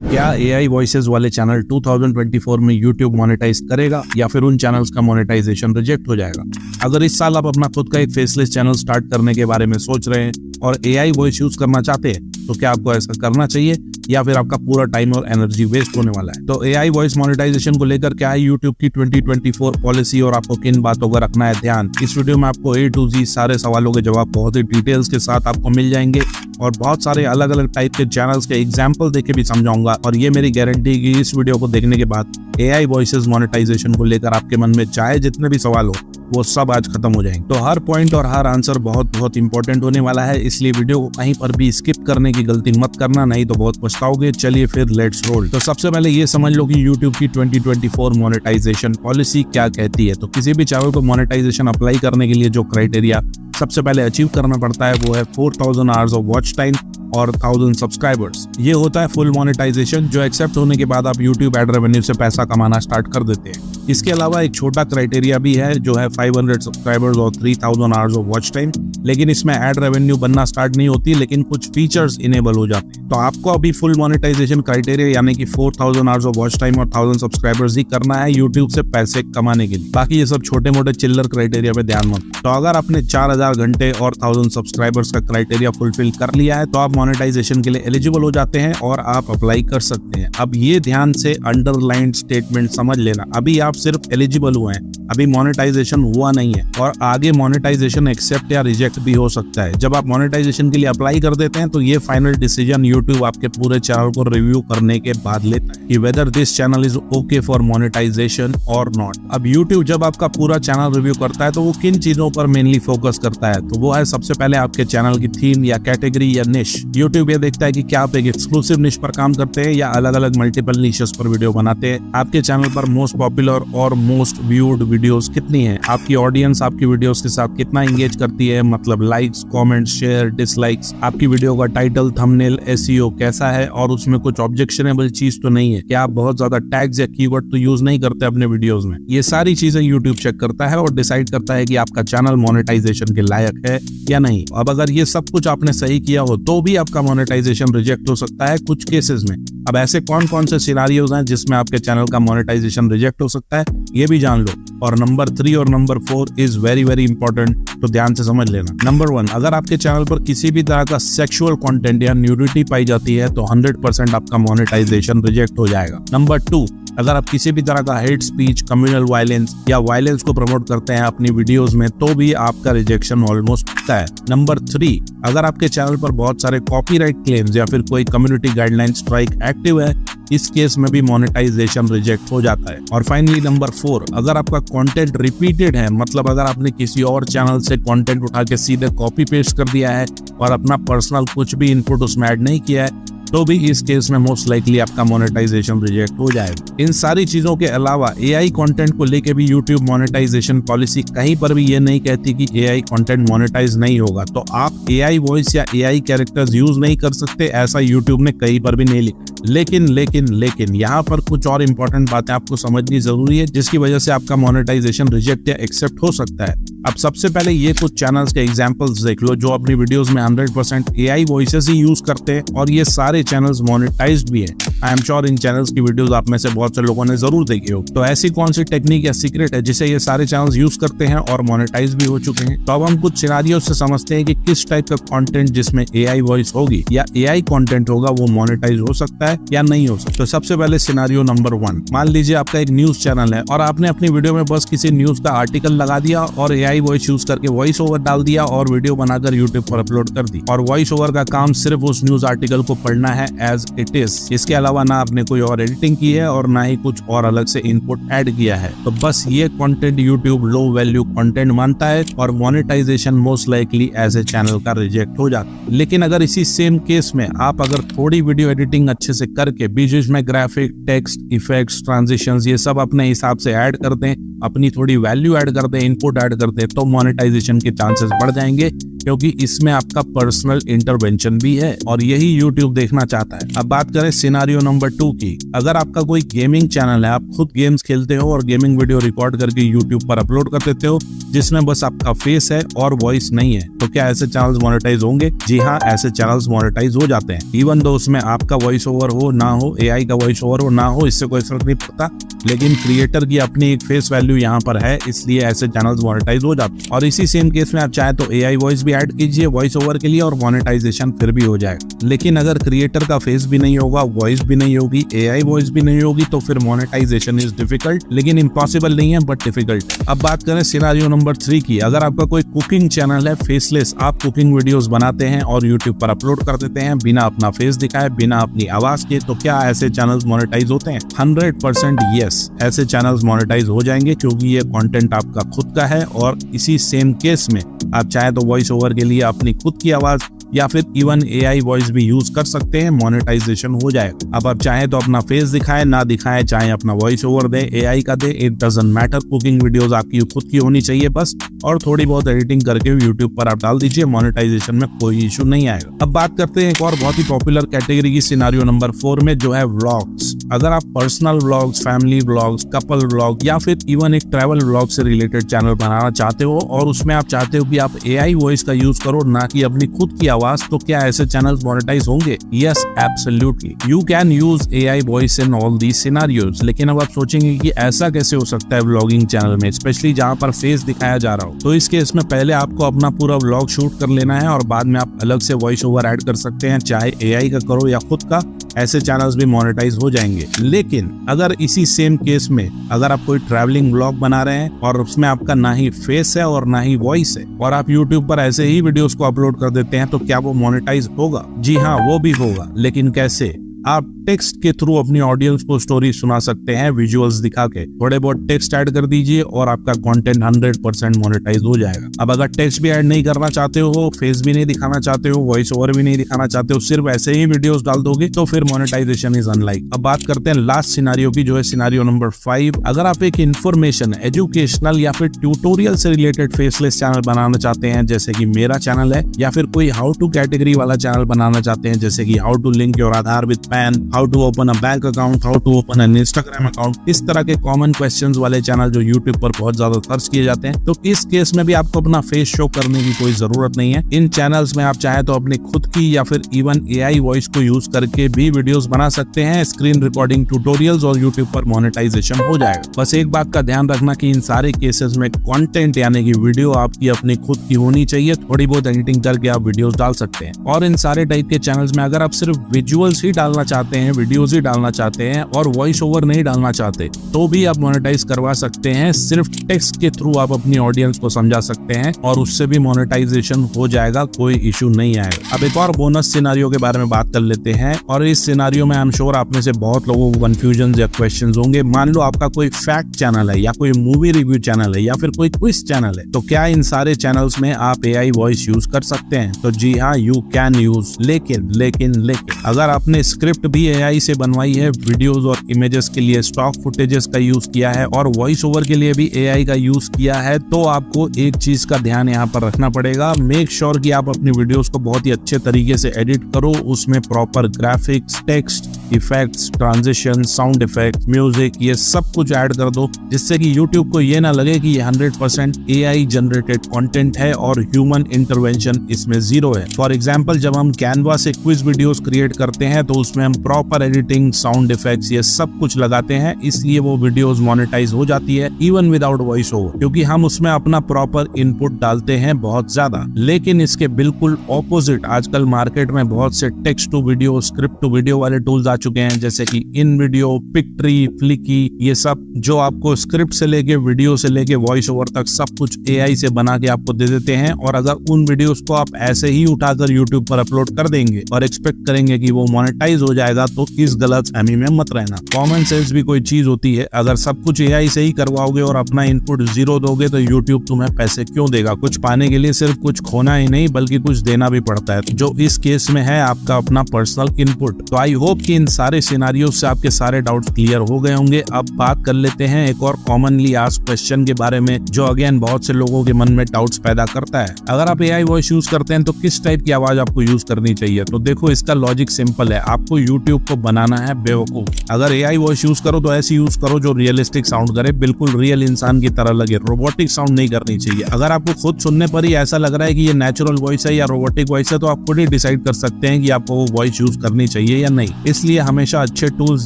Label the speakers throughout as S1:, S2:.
S1: क्या AI voices वाले channel 2024 में यूट्यूब मोनेटाइज करेगा या फिर उन चैनल्स का मोनेटाइजेशन रिजेक्ट हो जाएगा? अगर इस साल आप अपना खुद का एक फेसलेस चैनल स्टार्ट करने के बारे में सोच रहे हैं और एआई वॉइस यूज करना चाहते हैं, तो क्या आपको ऐसा करना चाहिए या फिर आपका पूरा टाइम और एनर्जी वेस्ट होने वाला है? तो एआई वॉइस मोनेटाइजेशन को लेकर क्या है यूट्यूब की 2024 पॉलिसी और आपको किन बातों का रखना है ध्यान, इस वीडियो में आपको A to Z सारे सवालों के जवाब बहुत ही डिटेल्स के साथ आपको मिल जाएंगे और बहुत सारे अलग अलग टाइप के चैनल्स के एग्जाम्पल देके भी समझाऊंगा। और ये मेरी गारंटी कि इस वीडियो को देखने के बाद एआई वॉइसेस मोनेटाइजेशन को लेकर आपके मन में चाहे जितने भी सवाल हो वो सब आज खत्म हो जाएंगे। तो हर पॉइंट और हर आंसर बहुत इंपॉर्टेंट होने वाला है, इसलिए वीडियो को कहीं पर भी स्किप करने की गलती मत करना, नहीं तो बहुत पछताओगे। चलिए फिर लेट्स रोल। तो सबसे पहले ये समझ लो कि यूट्यूब की 2024 मोनेटाइजेशन पॉलिसी क्या कहती है। तो किसी भी चैनल को मोनेटाइजेशन अप्लाई करने के लिए जो क्राइटेरिया सबसे पहले अचीव करना पड़ता है वो है 4000 आवर्स ऑफ वॉच टाइम और 1000 सब्सक्राइबर्स। ये होता है फुल मोनेटाइजेशन, जो एक्सेप्ट होने के बाद आप यूट्यूब एड रेवेन्यू से पैसा कमाना स्टार्ट कर देते हैं। इसके अलावा एक छोटा क्राइटेरिया भी है जो है 500 सब्सक्राइबर्स और 3000 आवर्स ऑफ वॉच टाइम, लेकिन इसमें एड रेवेन्यू बनना स्टार्ट नहीं होती, लेकिन कुछ फीचर्स इनेबल हो जाते हैं। तो आपको अभी फुल मोनेटाइजेशन क्राइटेरिया यानी कि 4000 आवर्स ऑफ वॉच टाइम और 1000 सब्सक्राइबर्स ही करना है यूट्यूब से पैसे कमाने के लिए। बाकी ये सब छोटे मोटे चिल्लर क्राइटेरिया पे ध्यान मत। तो अगर आपने 4000 घंटे और 1000 सब्सक्राइबर्स का क्राइटेरिया फुलफिल कर लिया है तो आप मोनेटाइजेशन के लिए एलिजिबल हो जाते हैं और आप अप्लाई कर सकते हैं। अब ये ध्यान से अंडरलाइंड स्टेटमेंट समझ लेना, अभी आप सिर्फ एलिजिबल हुए हैं, अभी मोनेटाइजेशन हुआ नहीं है और आगे मोनेटाइजेशन एक्सेप्ट या रिजेक्ट भी हो सकता है। जब आप मोनेटाइजेशन के लिए अप्लाई कर देते हैं तो ये फाइनल डिसीजन यूट्यूब आपके पूरे चैनल को रिव्यू करने के बाद लेता है कि whether this channel is okay for monetisation और नॉट। अब यूट्यूब जब आपका पूरा चैनल रिव्यू करता है तो वो किन चीजों पर मेनली फोकस करता है? तो वो है सबसे पहले आपके चैनल की थीम या कैटेगरी या निश। यूट्यूब ये देखता है कि क्या आप एक एक्सक्लूसिव निश पर काम करते हैं या अलग अलग मल्टीपल निशेस पर वीडियो बनाते हैं। आपके चैनल पर मोस्ट पॉपुलर और मोस्ट व्यूड वीडियोस कितनी है, आपकी ऑडियंस आपकी वीडियोस के साथ कितना एंगेज करती है, मतलब लाइक्स, कमेंट्स, शेयर, डिसलाइक्स, आपकी वीडियो का टाइटल, थंबनेल, एसईओ कैसा है और उसमें कुछ ऑब्जेक्शनेबल चीज तो नहीं है, क्या आप बहुत ज्यादा टैग्स या कीवर्ड तो यूज नहीं करते अपने वीडियोस में। ये सारी चीजें यूट्यूब चेक करता है और डिसाइड करता है कि आपका चैनल मोनेटाइजेशन के लायक है या नहीं। अब अगर ये सब कुछ आपने सही किया हो तो भी आपका मोनेटाइजेशन रिजेक्ट हो सकता है कुछ केसेस में। अब ऐसे कौन कौन से सिनारियोज हैं जिसमें आपके चैनल का मोनेटाइजेशन रिजेक्ट हो सकता है, ये भी जान लो। और नंबर 3 और नंबर 4 इज वेरी इंपॉर्टेंट, तो ध्यान से समझ लेना। नंबर 1, अगर आपके चैनल पर किसी भी तरह का सेक्सुअल कंटेंट या न्यूडिटी पाई जाती है तो 100% आपका मोनेटाइजेशन रिजेक्ट हो जाएगा। नंबर 2, अगर आप किसी भी तरह का हेट स्पीच, कम्युनल वायलेंस या वायलेंस को प्रमोट करते हैं अपनी वीडियोस में तो भी आपका रिजेक्शन ऑलमोस्ट पक्का है। नंबर 3, अगर आपके चैनल पर बहुत सारे कॉपीराइट क्लेम्स या फिर कोई कम्युनिटी गाइडलाइन स्ट्राइक एक्टिव है, इस केस में भी मोनेटाइजेशन रिजेक्ट हो जाता है। और फाइनली नंबर 4, अगर आपका कंटेंट रिपीटेड है, मतलब अगर आपने किसी और चैनल से कंटेंट उठा के सीधे कॉपी पेस्ट कर दिया है और अपना पर्सनल कुछ भी इनपुट उसमें ऐड नहीं किया है, तो भी इस केस में मोस्ट लाइकली आपका मोनेटाइजेशन रिजेक्ट हो जाएगा। इन सारी चीजों के अलावा एआई कंटेंट को लेके भी यूट्यूब मोनेटाइजेशन पॉलिसी कहीं पर भी ये नहीं कहती कि एआई कंटेंट मोनेटाइज नहीं होगा। तो आप एआई वॉइस या एआई कैरेक्टर्स यूज नहीं कर सकते, ऐसा यूट्यूब ने कहीं पर भी नहीं लिखा। लेकिन यहाँ पर कुछ और इम्पोर्टेंट बातें आपको समझनी जरूरी है जिसकी वजह से आपका मोनेटाइजेशन रिजेक्ट या एक्सेप्ट हो सकता है। अब सबसे पहले ये कुछ चैनल्स के एग्जांपल्स देख लो जो अपनी वीडियोस में 100% एआई वॉइसेस ही यूज करते हैं और ये सारे चैनल्स मोनेटाइज्ड भी है। I am sure in channels की वीडियोस आप में से बहुत से लोगों ने जरूर देखी हो। तो ऐसी कौन सी टेक्निक या सीक्रेट है जिसे ये सारे चैनल्स यूज करते हैं और मोनेटाइज भी हो चुके हैं? तो अब हम कुछ सिनारियो से समझते हैं कि किस टाइप का कंटेंट जिसमें एआई वॉइस होगी या एआई कंटेंट होगा वो मोनेटाइज हो सकता है या नहीं हो सकता। तो सबसे पहले सिनारियो नंबर 1, मान लीजिए आपका एक न्यूज चैनल है और आपने अपनी वीडियो में बस किसी न्यूज का आर्टिकल लगा दिया और एआई वॉइस यूज करके वॉइस ओवर डाल दिया और वीडियो बनाकर यूट्यूब पर अपलोड कर दी। और वॉइस ओवर का काम सिर्फ उस न्यूज आर्टिकल को पढ़ना है एज इट इज, इसके अलावा ना आपने कोई और एडिटिंग की है और ना ही कुछ और अलग से इनपुट ऐड किया है। तो बस ये content YouTube low value content मानता है और monetisation most likely as a channel का रिजेक्ट हो जाता है। लेकिन अगर इसी सेम केस में आप अगर थोड़ी वीडियो एडिटिंग अच्छे से करके बीच में ग्राफिक, टेक्स्ट, इफेक्ट्स, ट्रांजिशंस ये सब अपने हिसाब से ऐड कर दें, अपनी थोड़ी वैल्यू ऐड कर दें, इनपुट ऐड कर दें, तो मोनेटाइजेशन के चांसेस बढ़ जाएंगे क्योंकि इसमें आपका पर्सनल इंटरवेंशन भी है और यही यूट्यूब देखना चाहता है। अब बात करें सिनारियो नंबर 2 की। अगर आपका कोई गेमिंग चैनल है, आप खुद गेम्स खेलते हो और गेमिंग वीडियो रिकॉर्ड करके यूट्यूब पर अपलोड कर देते हो जिसमें बस आपका फेस है और वॉइस नहीं है, तो क्या ऐसे चैनल्स मोनेटाइज होंगे? जी हाँ, ऐसे चैनल्स मोनेटाइज हो जाते हैं। इवन दो उसमें आपका वॉइस ओवर हो ना हो, एआई का वॉइस ओवर हो ना हो, इससे कोई फर्क नहीं पड़ता, लेकिन क्रिएटर की अपनी एक फेस वैल्यू यहाँ पर है, इसलिए ऐसे चैनल्स मोनेटाइज हो जाते हैं। और इसी सेम केस में आप चाहे तो एआई वॉइस भी ऐड कीजिए वॉइस ओवर के लिए और मोनेटाइजेशन फिर भी हो जाएगा। लेकिन अगर क्रिएटर का फेस भी नहीं होगा, वॉइस भी नहीं होगी, एआई वॉइस भी नहीं होगी, तो फिर मोनेटाइजेशन इज डिफिकल्ट, लेकिन इम्पॉसिबल नहीं है बट डिफिकल्ट। अब बात करें सिनेरियो नंबर 3 की। अगर आपका कोई कुकिंग चैनल है फेसलेस, आप कुकिंग वीडियोस बनाते हैं और यूट्यूब पर अपलोड कर देते हैं बिना अपना फेस दिखाए, बिना अपनी आवाज के, तो क्या ऐसे चैनल्स मोनेटाइज होते हैं? 100% यस, ऐसे चैनल्स मोनेटाइज हो जाएंगे क्योंकि ये कंटेंट आपका खुद का है। और इसी सेम केस में आप चाहे तो वॉइस ओवर के लिए अपनी खुद की आवाज या फिर इवन एआई वॉइस भी यूज कर सकते हैं, मोनेटाइजेशन हो जाएगा। अब आप चाहे तो अपना फेस दिखाए ना दिखाए, चाहे अपना वॉइस ओवर दे, एआई का दे, it doesn't matter. Cooking videos आपकी खुद की होनी चाहिए बस, और थोड़ी बहुत एडिटिंग करके यूट्यूब पर आप डाल दीजिए, मोनेटाइजेशन में कोई इशू नहीं आएगा। अब बात करते हैं एक और बहुत ही पॉपुलर कैटेगरी की, सिनेरियो नंबर 4 में, जो है व्लॉग्स। अगर आप personal vlogs, family vlogs, couple vlog या फिर इवन एक ट्रैवल व्लॉग से रिलेटेड चैनल बनाना चाहते हो और उसमें आप चाहते हो कि आप एआई वॉइस का यूज करो ना कि अपनी खुद की आवाज, तो क्या ऐसे चैनल्स मोनेटाइज होंगे? Yes, absolutely, you can use AI voice in all these scenarios. लेकिन अब आप सोचेंगे कि ऐसा कैसे हो सकता है व्लॉगिंग चैनल में, स्पेशली जहां पर फेस दिखाया जा रहा हो। तो इस केस में पहले आपको अपना पूरा व्लॉग शूट कर लेना है और बाद में आप अलग से वॉइस ओवर ऐड कर सकते हैं, चाहे एआई का करो या खुद का, ऐसे चैनल्स भी मोनेटाइज हो जाएंगे। लेकिन अगर इसी सेम केस में अगर आप कोई ट्रैवलिंग व्लॉग बना रहे हैं और उसमें आपका ना ही फेस है और ना ही वॉइस है और आप यूट्यूब पर ऐसे ही वीडियोस को अपलोड कर देते हैं, तो क्या वो मोनेटाइज होगा? जी हाँ, वो भी होगा, लेकिन कैसे? आप टेक्स्ट के थ्रू अपनी ऑडियंस को स्टोरी सुना सकते हैं विजुअल्स दिखा के। थोड़े बहुत टेक्स्ट ऐड कर दीजिए और आपका कंटेंट 100% मोनेटाइज हो जाएगा। अब अगर टेक्स्ट भी ऐड नहीं करना चाहते हो, फेस भी नहीं दिखाना चाहते हो, वॉइस ओवर भी नहीं दिखाना चाहते हो, सिर्फ ऐसे ही वीडियोस डाल दोगे, तो फिर मोनेटाइजेशन इज अनलाइक। अब बात करते हैं लास्ट सिनेरियो की, जो है सिनेरियो नंबर 5। अगर आप एक इन्फॉर्मेशन, एजुकेशनल या फिर ट्यूटोरियल से रिलेटेड फेसलेस चैनल बनाना चाहते हैं, जैसे कि मेरा चैनल है, या फिर कोई हाउ टू कैटेगरी वाला चैनल बनाना चाहते हैं, जैसे कि how to link your Aadhaar with PAN, how to open a bank account, how to open an Instagram account, इस तरह के कॉमन क्वेश्चंस वाले चैनल जो यूट्यूब पर बहुत ज्यादा सर्च किए जाते हैं, तो इस केस में भी आपको अपना फेस शो करने की कोई जरूरत नहीं है। इन चैनल्स में आप चाहे तो अपनी खुद की या फिर इवन एआई वॉइस को यूज करके भी वीडियोस बना सकते हैं, स्क्रीन रिकॉर्डिंग ट्यूटोरियल्स, और यूट्यूब पर मोनेटाइजेशन हो जाएगा। बस एक बात का ध्यान रखना कि इन सारे केसेस में कंटेंट यानी कि वीडियो आपकी अपनी खुद की होनी चाहिए, थोड़ी बहुत एडिटिंग करके आप वीडियोस डाल सकते हैं। और इन सारे टाइप के चैनल्स में अगर आप सिर्फ विजुअल्स ही डालना चाहते हैं, वीडियोस ही डालना चाहते हैं और वॉइस ओवर नहीं डालना चाहते, तो भी आप मोनेटाइज करवा सकते हैं। सिर्फ टेक्स्ट के थ्रू आप अपनी ऑडियंस को समझा सकते हैं और उससे भी मोनेटाइजेशन हो जाएगा, कोई इशू नहीं आएगा। अब एक और बोनस सिनेरियो के बारे में बात कर लेते हैं, और इस सिनेरियो में आई एम श्योर आप में से बहुत लोगों को कंफ्यूजन या क्वेश्चंस होंगे। मान लो आपका कोई फैक्ट चैनल है या कोई मूवी रिव्यू चैनल है या फिर कोई क्विज चैनल है, तो क्या इन सारे चैनल्स में आप एआई वॉइस यूज कर सकते हैं? तो जी हाँ, यू कैन यूज। लेकिन अगर आपने स्क्रिप्ट भी एआई से बनवाई है, वीडियोस और इमेजेस के लिए स्टॉक फुटेजेस का यूज किया है और वॉइस ओवर के लिए भी एआई का यूज किया है, तो आपको एक चीज का ध्यान यहाँ पर रखना पड़ेगा। मेक श्योर कि आप अपनी वीडियोस को बहुत ही अच्छे तरीके से एडिट करो, उसमें proper graphics, text, effects, transition, sound effect, music, ये सब कुछ ऐड कर दो, जिससे कि यूट्यूब को ये ना लगे कि ये 100% एआई जनरेटेड कंटेंट है और ह्यूमन इंटरवेंशन इसमें जीरो है। फॉर एग्जांपल, जब हम कैनवा से क्विज वीडियोस क्रिएट करते हैं तो उसमें हम प्रॉपर एडिटिंग, साउंड इफेक्ट्स, ये सब कुछ लगाते हैं, इसलिए वो वीडियोस मोनेटाइज हो जाती है इवन विदाउट वॉइस ओवर, क्योंकि हम उसमें अपना प्रॉपर इनपुट डालते हैं बहुत ज्यादा। लेकिन इसके बिल्कुल ऑपोजिट आजकल मार्केट में बहुत से text to video, script to video वाले टूल्स आ चुके हैं, जैसे कि इन वीडियो, पिक्ट्री, फ्लिकी, ये सब जो आपको स्क्रिप्ट से लेके वीडियो से लेके वॉइस ओवर तक सब कुछ एआई से बना के आपको दे देते हैं। और अगर उन वीडियोस को आप ऐसे ही उठाकर यूट्यूब पर अपलोड कर देंगे और एक्सपेक्ट करेंगे कि वो मोनेटाइज हो जाएगा, तो इस गलतफहमी में मत रहना। कॉमन सेंस भी कोई चीज होती है, अगर सब कुछ एआई से ही करवाओगे और अपना इनपुट जीरो दोगे तो यूट्यूब तुम्हें पैसे क्यों देगा? कुछ पाने के लिए सिर्फ कुछ खोना ही नहीं बल्कि कुछ देना भी पड़ता है, जो इस केस में है आपका अपना पर्सनल इनपुट। तो आई होप कि इन सारे सिनेरियो से आपके सारे डाउट्स क्लियर हो गए होंगे। अब बात कर लेते हैं एक और कॉमनली आस्क्ड क्वेश्चन के बारे में, जो अगेन बहुत से लोगों के मन में डाउट्स पैदा करता है। अगर आप एआई वॉइस यूज करते हैं तो किस टाइप की आवाज आपको यूज करनी चाहिए? तो देखो, इसका लॉजिक सिंपल है। आपको आपको यूट्यूब को बनाना है बेवकूफ। अगर एआई वॉइस यूज करो तो ऐसी यूज करो जो रियलिस्टिक साउंड करे, बिल्कुल रियल इंसान की तरह लगे, रोबोटिक साउंड नहीं करनी चाहिए। अगर आपको खुद सुनने पर ही ऐसा लग रहा है कि ये नेचुरल वॉइस है या रोबोटिक वॉइस है, तो आप खुद ही डिसाइड कर सकते हैं कि आपको वो वॉइस यूज करनी चाहिए या नहीं। इसलिए हमेशा अच्छे टूल्स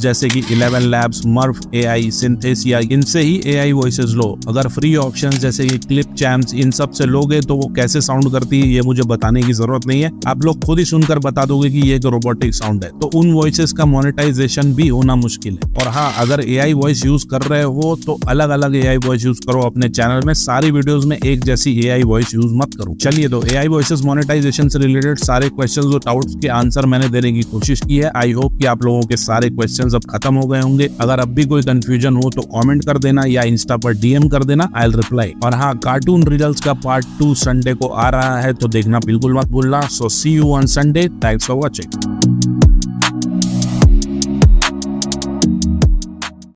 S1: जैसे कि 11 Labs, मर्फ एआई, सिंथेसिया, इनसे ही एआई वॉइसेस लो। अगर फ्री ऑप्शंस जैसे कि क्लिप चैम्स इन सब से लोगे तो वो कैसे साउंड करती है ये मुझे बताने की जरूरत नहीं है, आप लोग खुद ही सुनकर बता दोगे कि ये एक रोबोटिक साउंड है। तो उन वॉइसेस का मोनेटाइजेशन भी होना मुश्किल है। और हाँ, अगर एआई वॉइस यूज कर रहे हो तो अलग अलग एआई वॉइस यूज करो अपने चैनल में, सारी वीडियोस में एक जैसी एआई वॉइस यूज मत करो। चलिए, तो एआई वॉइसेस मोनेटाइजेशन से रिलेटेड सारे क्वेश्चंस और डाउट्स के आंसर मैंने देने की कोशिश की है। आई होप कि आप लोगों के सारे क्वेश्चंस अब खत्म हो गए होंगे। अगर अब भी कोई कंफ्यूजन हो तो कमेंट कर देना या इंस्टा पर डीएम कर देना, आई विल रिप्लाई। और हाँ, कार्टून रिडल्स का पार्ट 2 संडे को आ रहा है, तो देखना बिल्कुल मत भूलना। So see you on Sunday. Thanks for watching.